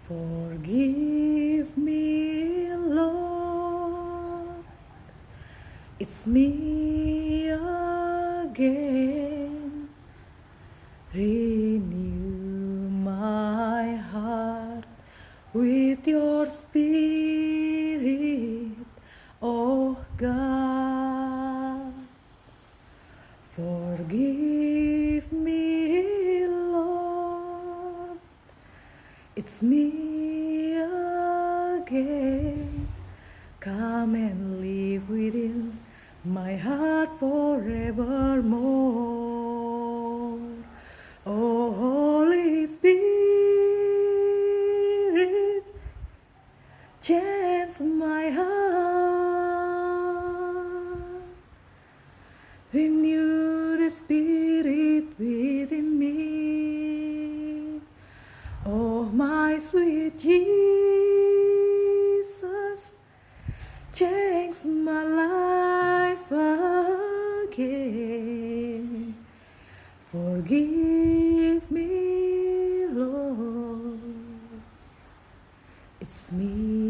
Forgive me, Lord, it's me again. Renew my heart with your spirit, oh God. Forgive me, Lord, it's me again. Come and live within my heart forevermore. Oh, Holy Spirit, change my heart. Renew the spirit within me. Oh, my sweet Jesus, change my life again. Forgive me, Lord, it's me